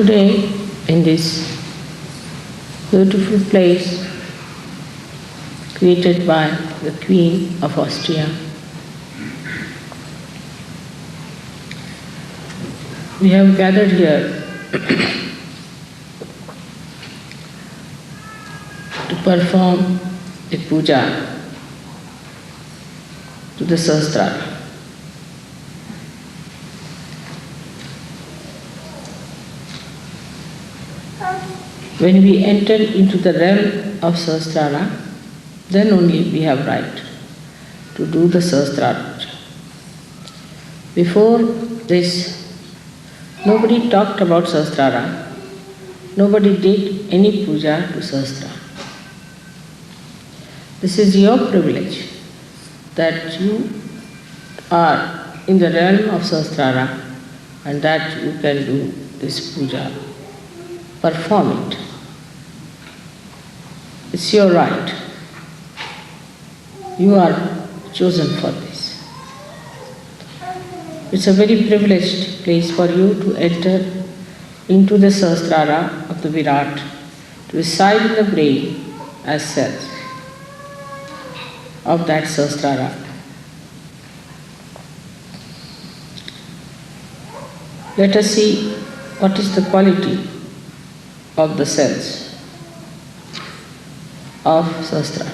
Today, in this beautiful place created by the Queen of Austria, we have gathered here to perform a puja to the Sahasrara. When we enter into the realm of Sahasrara, then only we have right to do the Sahasrara puja. Before this, nobody talked about Sahasrara, nobody did any puja to Sahasrara. This is your privilege that you are in the realm of Sahasrara and that you can do this puja. Perform it. It's your right. You are chosen for this. It's a very privileged place for you to enter into the Sahasrara of the Virat, to reside in the brain as cells of that Sahasrara. Let us see what is the quality of the cells of Sahasrara.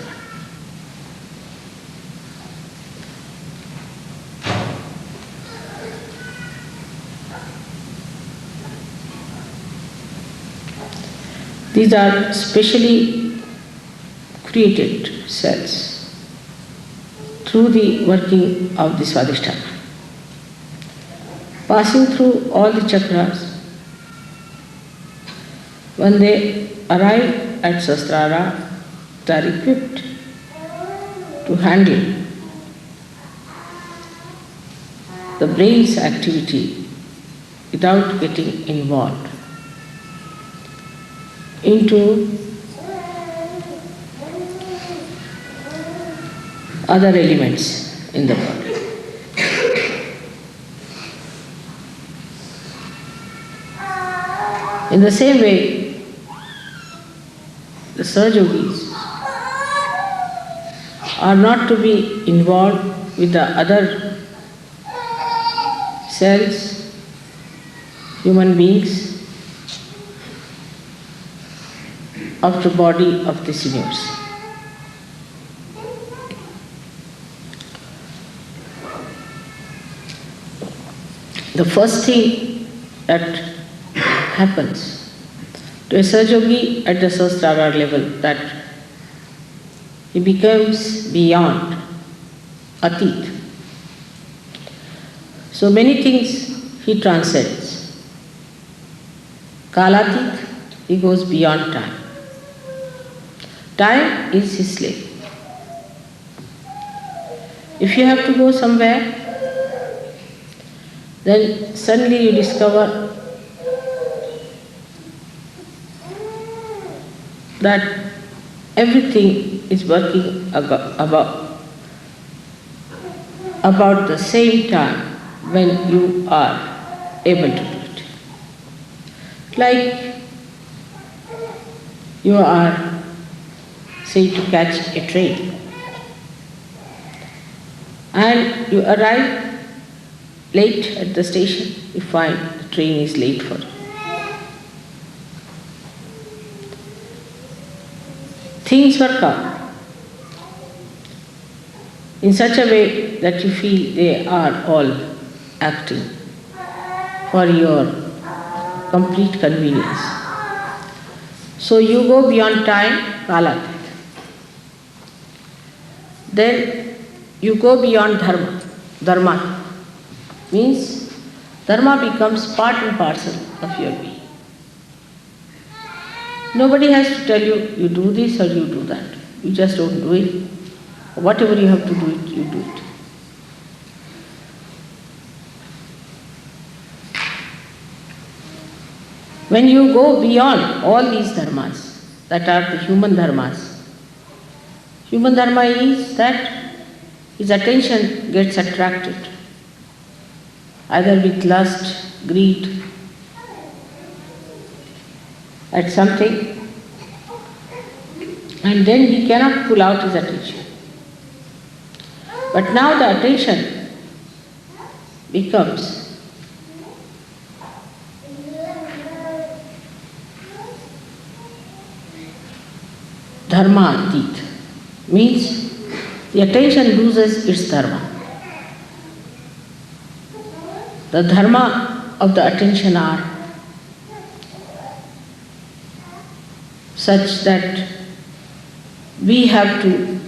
These are specially created cells through the working of the Swadhisthana. Passing through all the chakras, when they arrive at Sahasrara, they are equipped to handle the brain's activity without getting involved into other elements in the body. In the same way, the Sahajogis are not to be involved with the other cells, human beings of the body of this universe. The first thing that happens to a Sahajogi at the Sahasrara level, that he becomes beyond Atit. So many things he transcends. Kalatit, he goes beyond time. Time is his slave. If you have to go somewhere, then suddenly you discover that everything is working about the same time when you are able to do it. Like you are, say, to catch a train and you arrive late at the station, you find the train is late for you. Things work out in such a way that you feel they are all acting for your complete convenience. So you go beyond time, Kalatit. Then you go beyond dharma. Dharma means dharma becomes part and parcel of your being. Nobody has to tell you, you do this or you do that. You just don't do it. Whatever you have to do it, you do it. When you go beyond all these dharmas, that are the human dharmas is that his attention gets attracted either with lust, greed, at something, and then he cannot pull out his attention. But now the attention becomes dharma-atit, means the attention loses its dharma. The dharma of the attention are such that we have to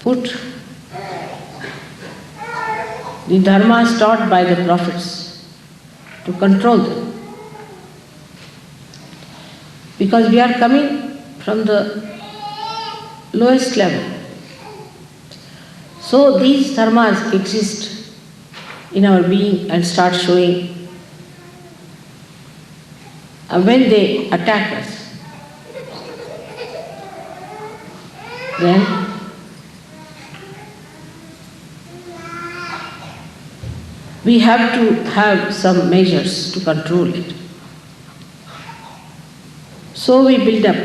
put the dharmas taught by the prophets to control them. Because we are coming from the lowest level. So these dharmas exist in our being and start showing. And when they attack us, then we have to have some measures to control it. So we build up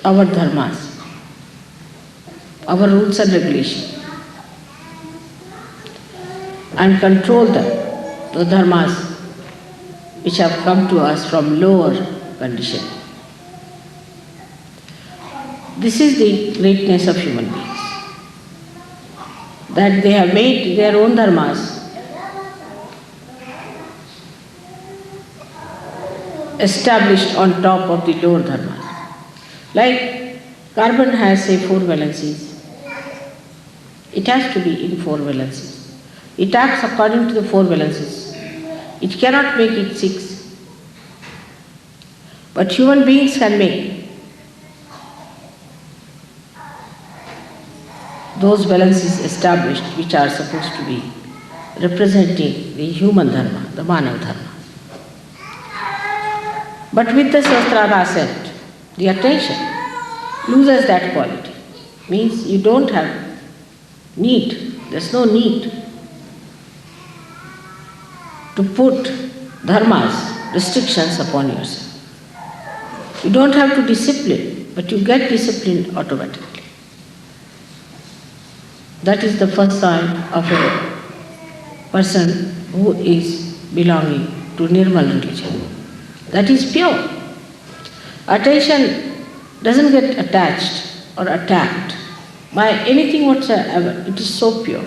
our dharmas, our rules and regulations, and control them, the dharmas which have come to us from lower condition. This is the greatness of human beings, that they have made their own dharmas established on top of the lower dharmas. Like carbon has, say, 4 valencies. It has to be in 4 valencies. It acts according to the 4 valencies. It cannot make it 6. But human beings can make those valencies established which are supposed to be representing the human dharma, the Manav dharma. But with the Sahasrara ascent, the attention loses that quality. Means you don't have need, there's no need to put dharmas, restrictions upon yourself. You don't have to discipline, but you get disciplined automatically. That is the first sign of a person who is belonging to Nirmal religion. That is pure. Attention doesn't get attached or attacked by anything whatsoever. It is so pure.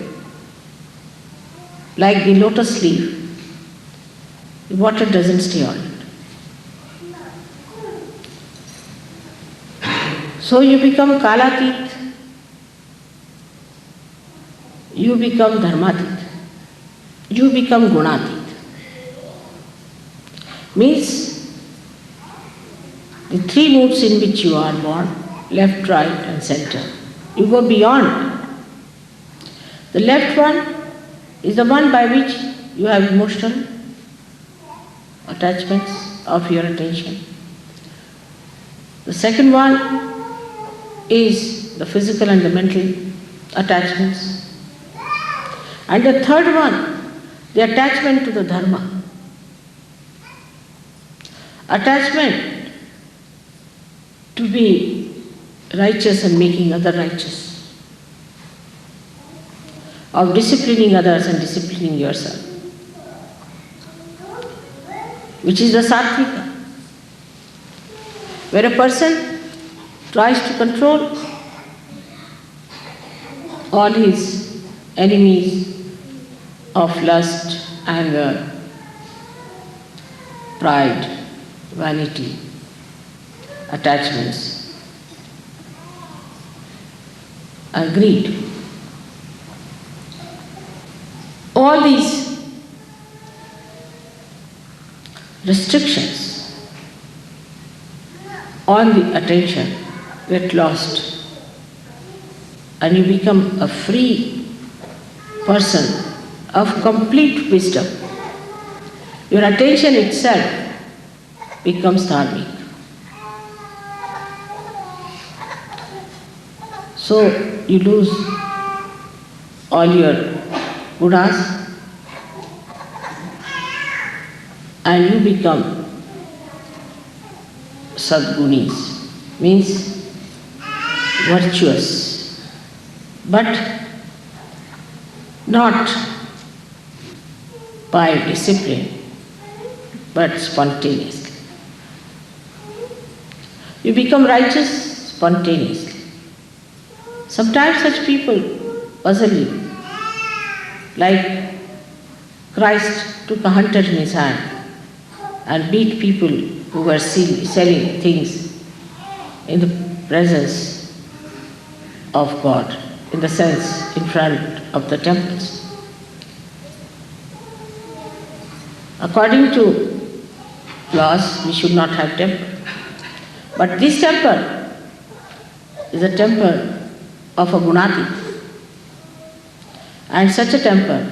Like the lotus leaf, the water doesn't stay on it. So you become kalatit, you become dharmatit, you become gunatit. Means the 3 moods in which you are born, left, right and center, you go beyond. The left one is the one by which you have emotional attachments of your attention. The second one is the physical and the mental attachments. And the third one, the attachment to the dharma. Attachment to be righteous and making others righteous, of disciplining others and disciplining yourself, which is the sattvika, where a person tries to control all his enemies of lust, anger, pride, vanity, attachments, and greed. All these restrictions on the attention get lost, and you become a free person of complete wisdom. Your attention itself becomes dharmic. So you lose all your gunas and you become sadgunis, means virtuous, but not by discipline, but spontaneously. You become righteous spontaneously. Sometimes such people puzzle you, like Christ took a hunter in his hand and beat people who were selling things in the presence of God, in the sense in front of the temples. According to laws, we should not have temple. But this temple is a temple of a gunati. And such a temple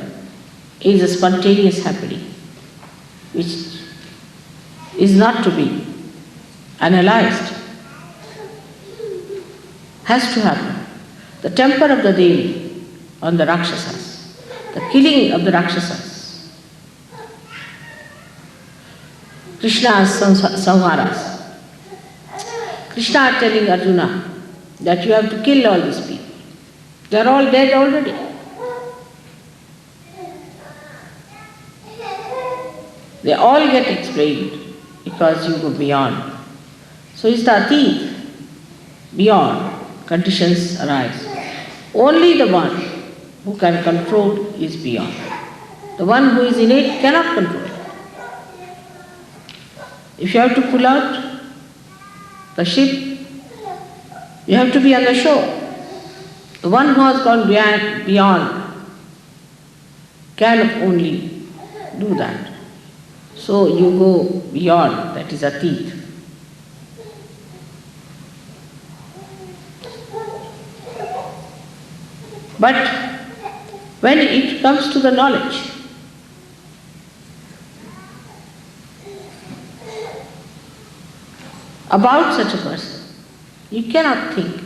is a spontaneous happening, which is not to be analyzed, has to happen. The temper of the Devi on the Rakshasas, the killing of the Rakshasas, Krishna's samharas. Krishna telling Arjuna that you have to kill all these people. They are all dead already. They all get explained because you go beyond. So is the Atit, beyond, conditions arise. Only the one who can control is beyond. The one who is innate cannot control. If you have to pull out the ship, you have to be on the shore. The one who has gone beyond can only do that. So you go beyond, that is Atit. But when it comes to the knowledge, about such a person, you cannot think,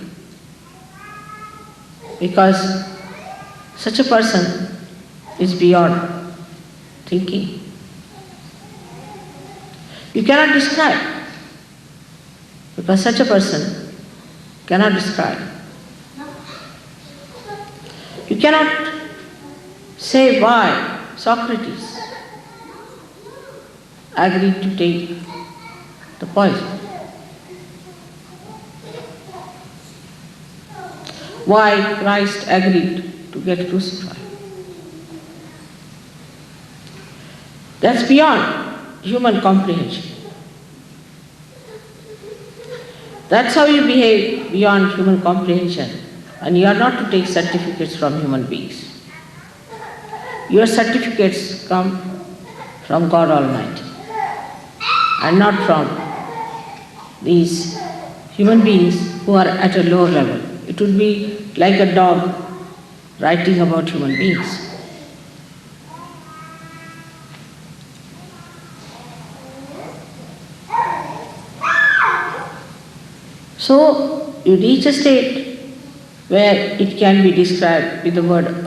because such a person is beyond thinking. You cannot describe, because such a person cannot describe. You cannot say why Socrates agreed to take the poison. Why Christ agreed to get crucified. That's beyond human comprehension. That's how you behave beyond human comprehension, and you are not to take certificates from human beings. Your certificates come from God Almighty and not from these human beings who are at a lower level. It would be like a dog writing about human beings. So you reach a state where it can be described with the word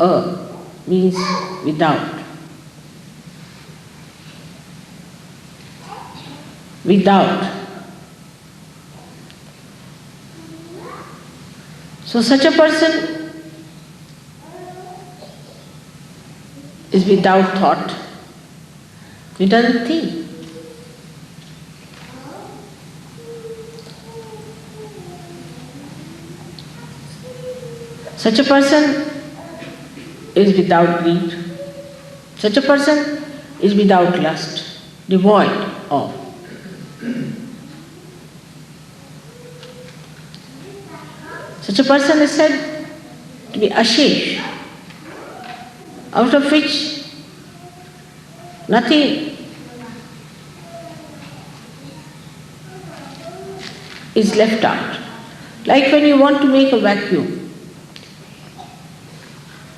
means without. Without. So such a person is without thought. He doesn't think. Such a person is without greed. Such a person is without lust, devoid of. Such a person is said to be ashesh, out of which nothing is left out. Like when you want to make a vacuum,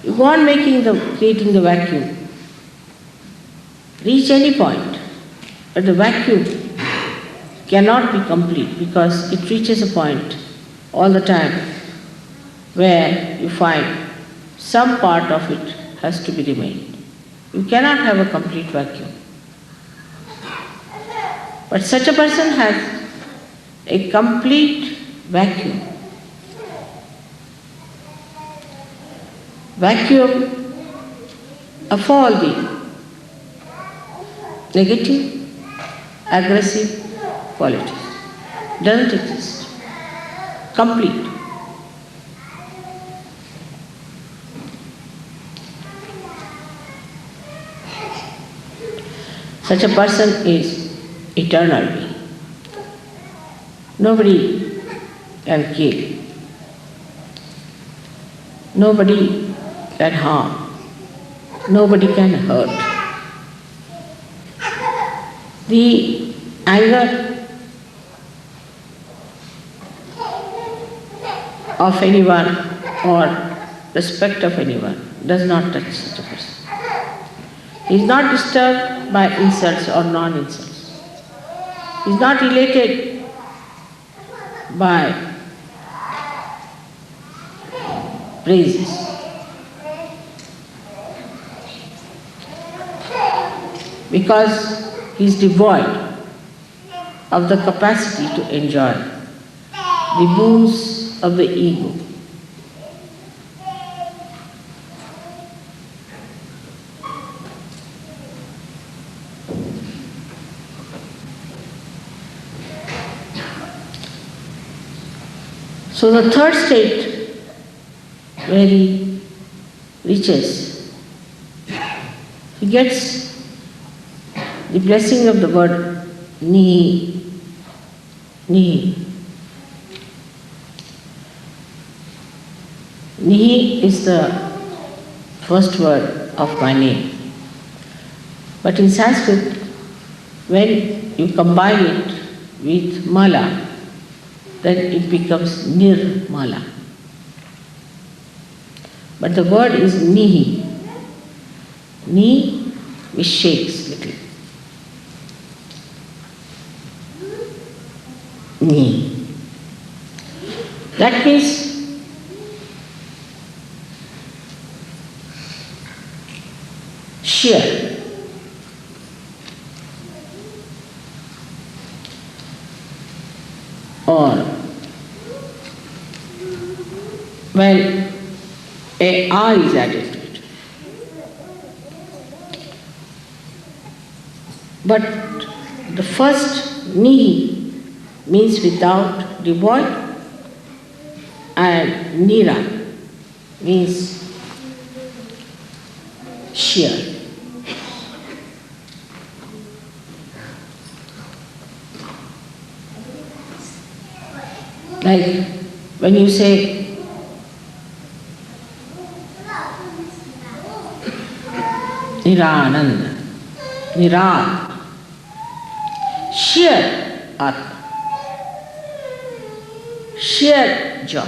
you go on creating the vacuum, reach any point, but the vacuum cannot be complete because it reaches a point all the time where you find some part of it has to be remained. You cannot have a complete vacuum. But such a person has a complete vacuum. Vacuum of all the negative, aggressive qualities. Doesn't exist. Complete. Such a person is eternal being. Nobody can kill. Nobody can harm. Nobody can hurt. The anger of anyone or respect of anyone does not touch such a person. He is not disturbed by insults or non-insults. He is not elated by praises. Because he is devoid of the capacity to enjoy the boons of the ego. So the third state where he reaches, he gets the blessing of the word Nihi. Nihi. Nihi is the first word of my name. But in Sanskrit, when you combine it with Mala, then it becomes Nirmala. But the word is Nihi. Ni which shakes little. Ni. That means sheer. Or when a I is added to it. But the first Ni means without, devoid, and Nira means sheer. Like when you say Nirananda, Niran, sheer Atma, sheer joy,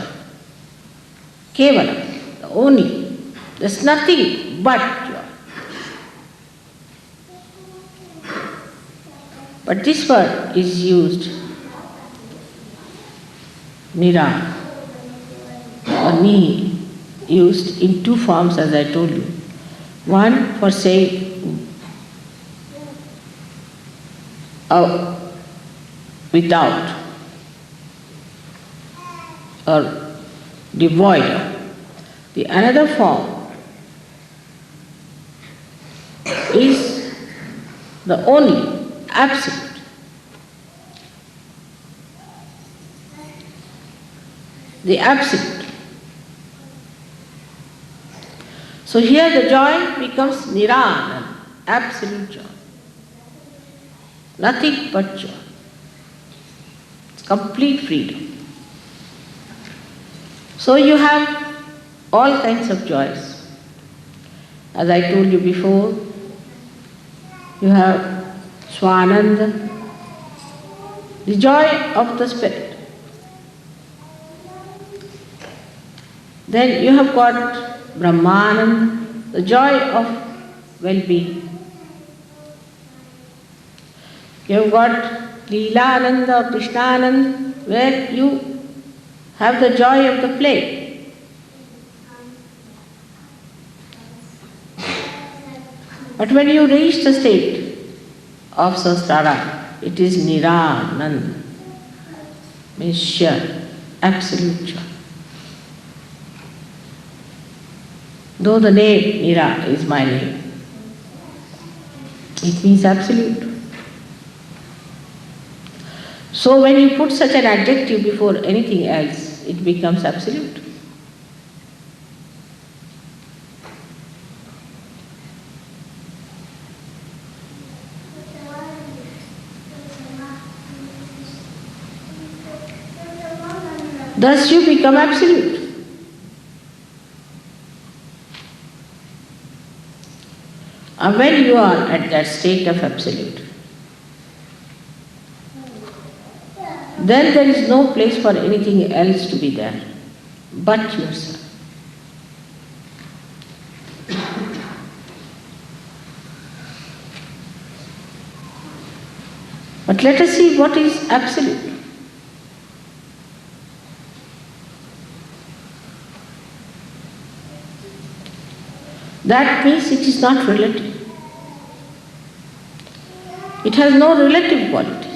Kevalam, the only, there's nothing but joy. But this word is used, Nira or Ni, used in two forms as I told you. One for saying without or devoid of. The another form is the only, absolute. The absolute. So here the joy becomes Nirana, absolute joy. Nothing but joy. It's complete freedom. So you have all kinds of joys. As I told you before, you have Swananda, the joy of the spirit. Then you have got Brahmananda, the joy of well-being. You have got Leelananda or Krishnananda, where you have the joy of the play. But when you reach the state of Sahasrara, it is Nirananda. means sure, absolute sure. Though the name Nira is my name, it means absolute. So when you put such an adjective before anything else, it becomes absolute. Thus you become absolute. And when you are at that state of absolute, then there is no place for anything else to be there but yourself. But let us see what is absolute. That means it is not relative. It has no relative quality.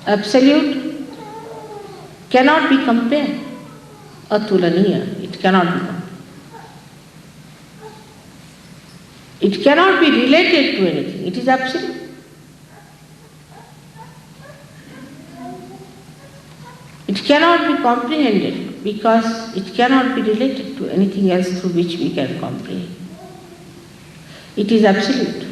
Absolute cannot be compared. Atulaniya, it cannot be compared. It cannot be related to anything. It is absolute. It cannot be comprehended because it cannot be related to anything else through which we can comprehend. It is absolute.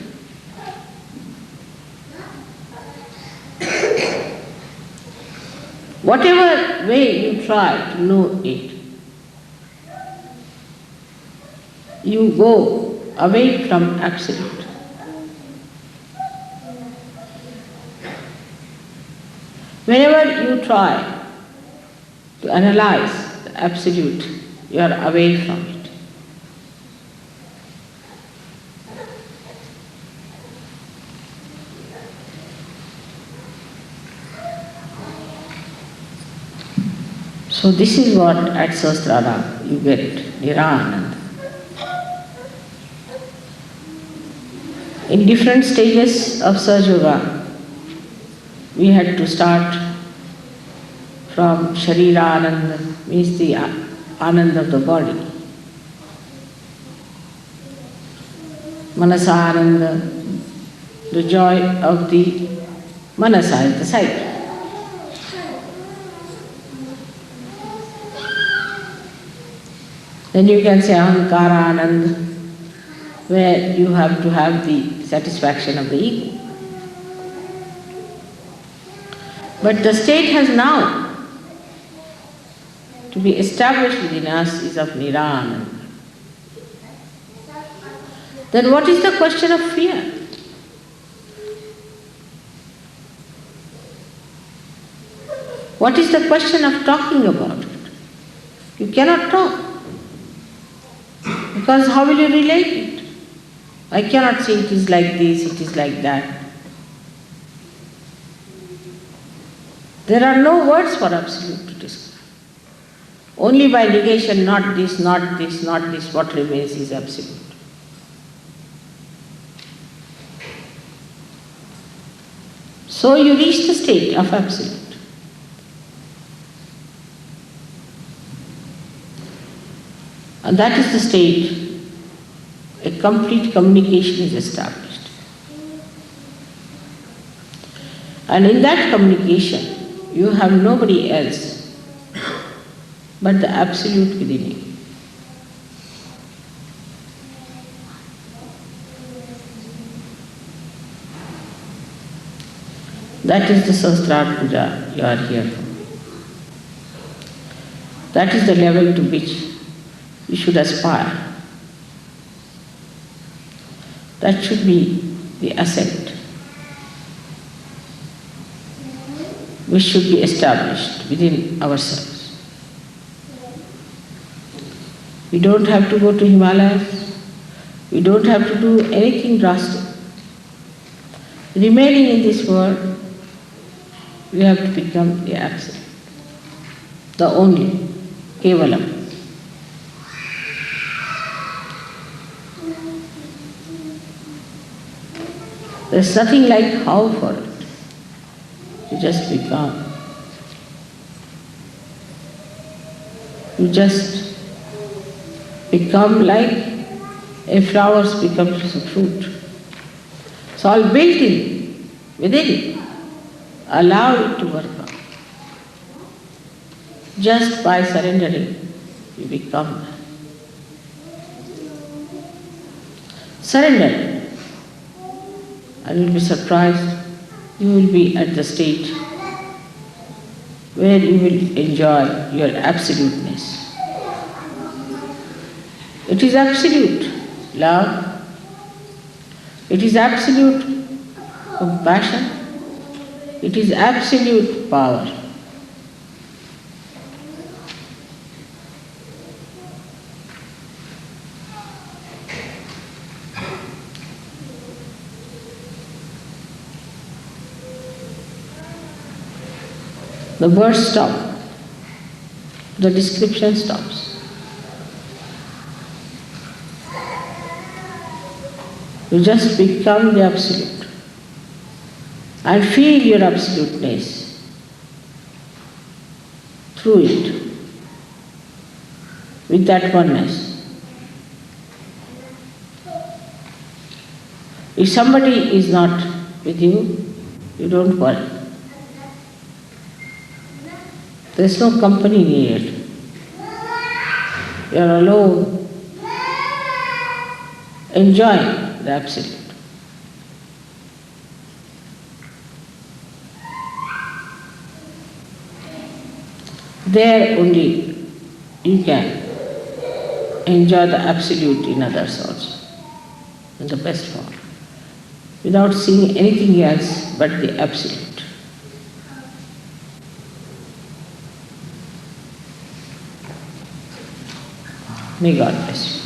Whatever way you try to know it, you go away from absolute. Whenever you try to analyze the absolute, you are away from it. So this is what at Sahasrara you get, Nira-Ananda. In different stages of Sahaja Yoga, we had to start from Sharira-Ananda, means the Ananda of the body. Manasa-Ananda, the joy of the Manasa, the psyche. Then you can say Ahankara-Ananda, where you have to have the satisfaction of the ego. But the state has now to be established within us is of Nira-Ananda. Then what is the question of fear? What is the question of talking about it? You cannot talk. Because how will you relate it? I cannot say it is like this, it is like that. There are no words for absolute to describe. Only by negation, not this, not this, not this, what remains is absolute. So you reach the state of absolute. And that is the state, a complete communication is established. And in that communication, you have nobody else but the absolute within you. That is the Sahasrara Puja you are here for. That is the level to which you should aspire. That should be the ascent which should be established within ourselves. We don't have to go to Himalayas. We don't have to do anything drastic. Remaining in this world, we have to become the absolute, the only, Kevalam. There's nothing like how for it. You just become. You just become like a flower becomes a fruit. It's all built in, within it. Allow it to work out. Just by surrendering, you become that. Surrender, and you'll be surprised. You will be at the stage where you will enjoy your absoluteness. It is absolute love. It is absolute compassion. It is absolute power. The words stop. The description stops. You just become the absolute and feel your absoluteness through it with that oneness. If somebody is not with you, you don't worry. There's no company needed. You're alone, enjoying the absolute. There only you can enjoy the absolute in others also, in the best form, without seeing anything else but the absolute. May God bless you.